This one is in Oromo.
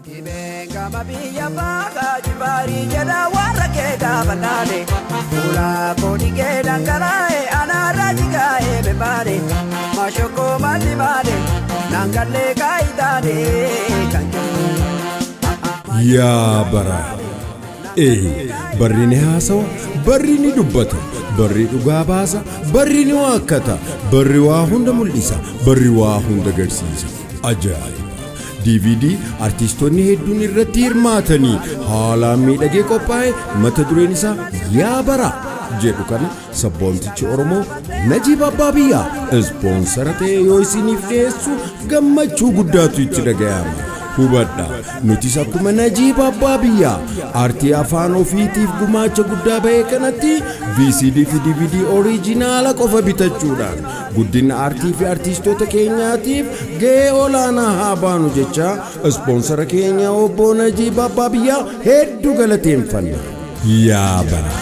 Ibenga mabiya baga jibari jeda warake gabanane Ula kodi geda ngalae anarajiga ebebare Mashoko malibare nangale kaidane kanjo Ya bara barri ni haasawa barri ni dubbata barri dhugaa baasa barri ni waakkata barri waa hunda mul'isa barri waa hunda agarsiisa ajaa'iba DVD artistoonni hedduun irratti hirmaatanii haalaan miidhagee qophaa'e mata dureen isaa yaa bara jedhu kana sabboontichi Oromoo Najiib Abbaa Biyyaa ispoonsara ta'ee yoo isiniif dhiyeessu gammachuu guddaatu itti dhaga'ama. Hubadha nutis akkuma Najiib Abbaa Biyyaa artii afaan ofiitiif gumaacha guddaa ba'e kanatti VCD fi DVD oriijinaala qofa bitachuudhaan guddina artii fi artistoota keenyaatiif gahee olaanaa haa baanu jecha ispoonsara keenya obbo Najiib Abbaa Biyyaa hedduu galateeffanna. Yaa bara.